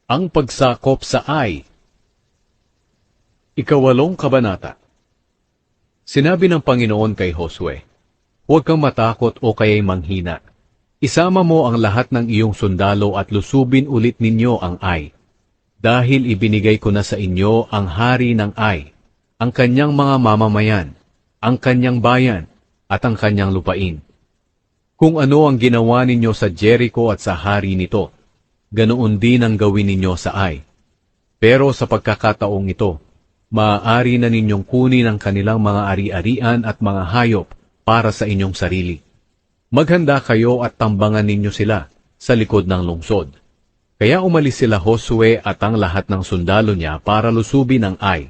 Ang pagsakop sa Ai. Ikawalong kabanata. Sinabi ng Panginoon kay Josue, "Huwag kang matakot o kaya'y manghina. Isama mo ang lahat ng iyong sundalo at lusubin ulit ninyo ang Ai. Dahil ibinigay ko na sa inyo ang hari ng Ai, ang kanyang mga mamamayan, ang kanyang bayan, at ang kanyang lupain. Kung ano ang ginawa ninyo sa Jericho at sa hari nito, ganoon din ang gawin ninyo sa Ai. Pero sa pagkakataong ito, maaari na ninyong kunin ang kanilang mga ari-arian at mga hayop para sa inyong sarili. Maghanda kayo at tambangan ninyo sila sa likod ng lungsod." Kaya umalis sila Josue at ang lahat ng sundalo niya para lusubin ang Ai.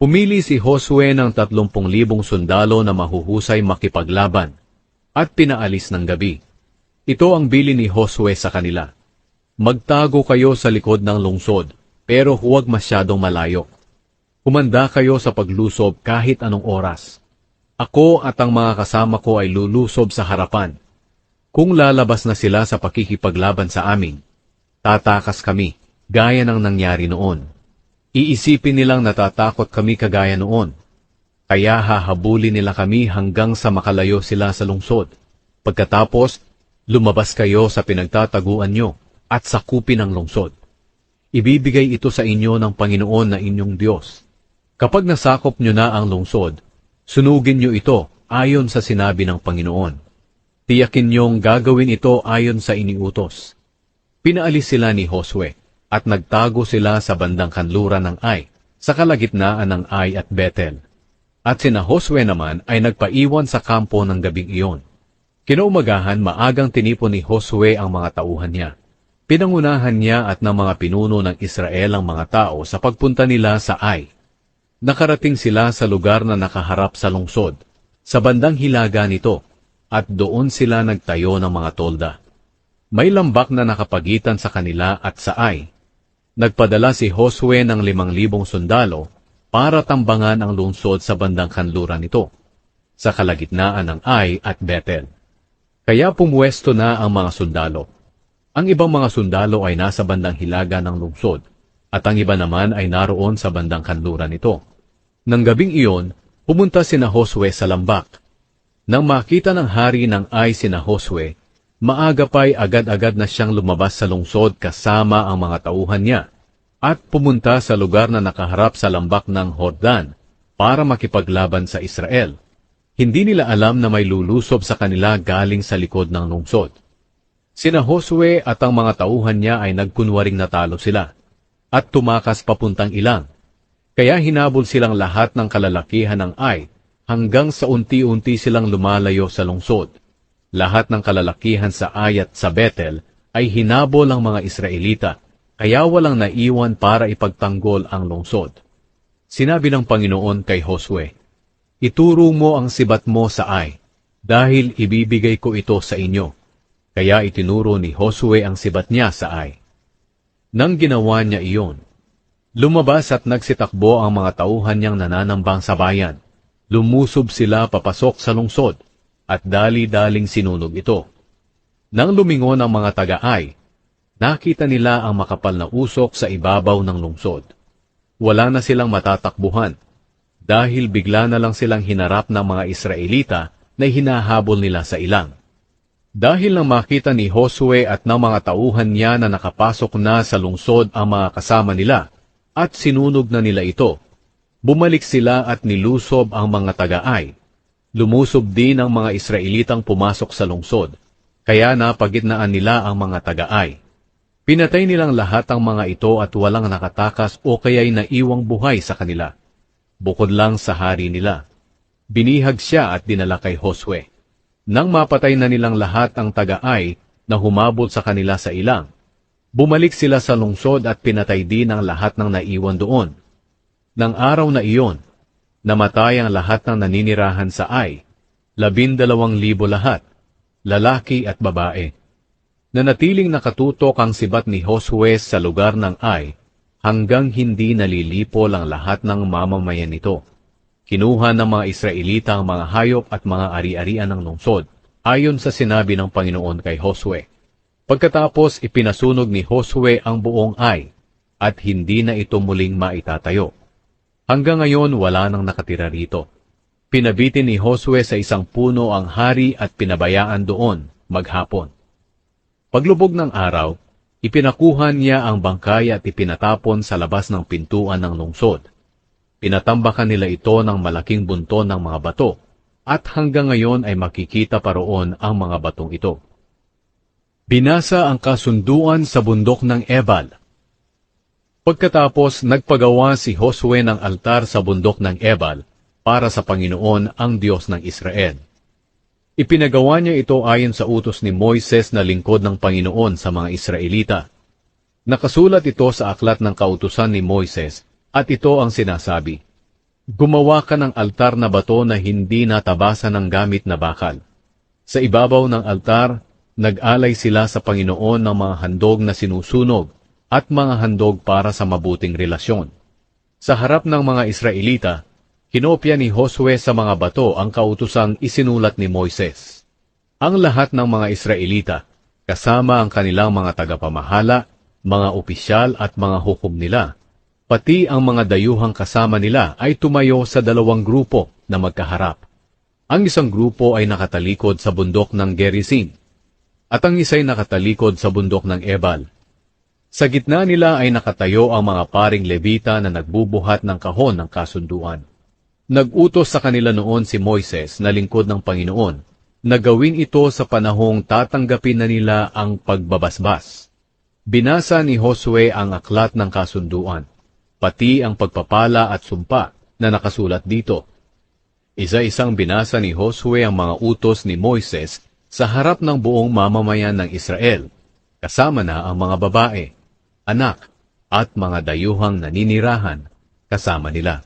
Pumili si Josue ng 30,000 sundalo na mahuhusay makipaglaban at pinaalis ng gabi. Ito ang bilin ni Josue sa kanila: "Magtago kayo sa likod ng lungsod, pero huwag masyadong malayo. Humanda kayo sa paglusob kahit anong oras. Ako at ang mga kasama ko ay lulusob sa harapan. Kung lalabas na sila sa pakikipaglaban sa amin, tatakas kami, gaya ng nangyari noon. Iisipin nilang natatakot kami kagaya noon. Kaya hahabulin nila kami hanggang sa makalayo sila sa lungsod. Pagkatapos, lumabas kayo sa pinagtataguan nyo at sakupin ang lungsod. Ibibigay ito sa inyo ng Panginoon na inyong Diyos. Kapag nasakop nyo na ang lungsod, sunugin nyo ito ayon sa sinabi ng Panginoon. Tiyakin nyong gagawin ito ayon sa iniutos." Pinaalis sila ni Josue at nagtago sila sa bandang kanluran ng Ai, sa kalagitnaan ng Ai at Bethel. At sina Josue naman ay nagpaiwan sa kampo ng gabing iyon. Kinaumagahan, maagang tinipon ni Josue ang mga tauhan niya. Pinangunahan niya at ng mga pinuno ng Israel ang mga tao sa pagpunta nila sa Ai. Nakarating sila sa lugar na nakaharap sa lungsod, sa bandang hilaga nito, at doon sila nagtayo ng mga tolda. May lambak na nakapagitan sa kanila at sa Ai. Nagpadala si Josue ng 5,000 sundalo para tambangan ang lungsod sa bandang kanluran nito, sa kalagitnaan ng Ai at Bethel. Kaya pumuwesto na ang mga sundalo. Ang ibang mga sundalo ay nasa bandang hilaga ng lungsod, at ang iba naman ay naroon sa bandang kanluran nito. Nang gabing iyon, pumunta sina Josue sa lambak. Nang makita ng hari ng Ai sina Josue, maaga pa'y agad-agad na siyang lumabas sa lungsod kasama ang mga tauhan niya at pumunta sa lugar na nakaharap sa lambak ng Jordan para makipaglaban sa Israel. Hindi nila alam na may lulusob sa kanila galing sa likod ng lungsod. Sina Josue at ang mga tauhan niya ay nagkunwaring natalo sila at tumakas papuntang Ilang. Kaya hinabol silang lahat ng kalalakihan ng Ai hanggang sa unti-unti silang lumalayo sa lungsod. Lahat ng kalalakihan sa Ai at sa Bethel ay hinabol ang mga Israelita, kaya walang naiwan para ipagtanggol ang lungsod. Sinabi ng Panginoon kay Josue, "Ituro mo ang sibat mo sa Ai, dahil ibibigay ko ito sa inyo." Kaya itinuro ni Josue ang sibat niya sa Ai. Nang ginawa niya iyon, lumabas at nagsitakbo ang mga tauhan niyang nananambang sa bayan. Lumusob sila papasok sa lungsod, at dali-daling sinunog ito. Nang lumingon ang mga taga-Ai, nakita nila ang makapal na usok sa ibabaw ng lungsod. Wala na silang matatakbuhan, dahil bigla na lang silang hinarap ng mga Israelita na hinahabol nila sa ilang. Dahil nang makita ni Josue at ng mga tauhan niya na nakapasok na sa lungsod ang mga kasama nila, at sinunog na nila ito, bumalik sila at nilusob ang mga taga-Ai. Lumusob din ang mga Israelitang pumasok sa lungsod, kaya napagitnaan nila ang mga taga-Ai. Pinatay nilang lahat ang mga ito at walang nakatakas o kaya'y naiwang buhay sa kanila. Bukod lang sa hari nila. Binihag siya at dinala kay Josue. Nang mapatay na nilang lahat ang taga-Ai na humabol sa kanila sa ilang, bumalik sila sa lungsod at pinatay din ang lahat ng naiwan doon. Nang araw na iyon, namatay ang lahat ng naninirahan sa Ai, 12,000 lahat, lalaki at babae. Nanatiling nakatutok ang sibat ni Josue sa lugar ng Ai hanggang hindi nalilipol ang lahat ng mamamayan nito. Kinuha ng mga Israelita ang mga hayop at mga ari-arian ng lungsod, ayon sa sinabi ng Panginoon kay Josue. Pagkatapos ipinasunog ni Josue ang buong Ai, at hindi na ito muling maitatayo. Hanggang ngayon wala nang nakatira rito. Pinabitin ni Josue sa isang puno ang hari at pinabayaan doon maghapon. Paglubog ng araw, ipinakuhan niya ang bangkay at ipinatapon sa labas ng pintuan ng lungsod. Pinatambakan nila ito ng malaking bunton ng mga bato, at hanggang ngayon ay makikita pa roon ang mga batong ito. Binasa ang kasunduan sa bundok ng Ebal. Pagkatapos, nagpagawa si Josue ng altar sa bundok ng Ebal para sa Panginoon ang Diyos ng Israel. Ipinagawa niya ito ayon sa utos ni Moises na lingkod ng Panginoon sa mga Israelita. Nakasulat ito sa aklat ng kautusan ni Moises, at ito ang sinasabi, "Gumawa ka ng altar na bato na hindi natabasan ng gamit na bakal. Sa ibabaw ng altar, nag-alay sila sa Panginoon ng mga handog na sinusunog at mga handog para sa mabuting relasyon." Sa harap ng mga Israelita, kinopya ni Josue sa mga bato ang kautusang isinulat ni Moises. Ang lahat ng mga Israelita, kasama ang kanilang mga tagapamahala, mga opisyal at mga hukom nila, pati ang mga dayuhang kasama nila ay tumayo sa dalawang grupo na magkaharap. Ang isang grupo ay nakatalikod sa bundok ng Gerizim, at ang isa'y nakatalikod sa bundok ng Ebal. Sa gitna nila ay nakatayo ang mga paring Levita na nagbubuhat ng kahon ng kasunduan. Nag-utos sa kanila noon si Moises na lingkod ng Panginoon na gawin ito sa panahong tatanggapin na nila ang pagbabasbas. Binasa ni Josue ang aklat ng kasunduan, pati ang pagpapala at sumpa na nakasulat dito. Isa-isang binasa ni Josue ang mga utos ni Moises sa harap ng buong mamamayan ng Israel, kasama na ang mga babae, anak, at mga dayuhang naninirahan kasama nila.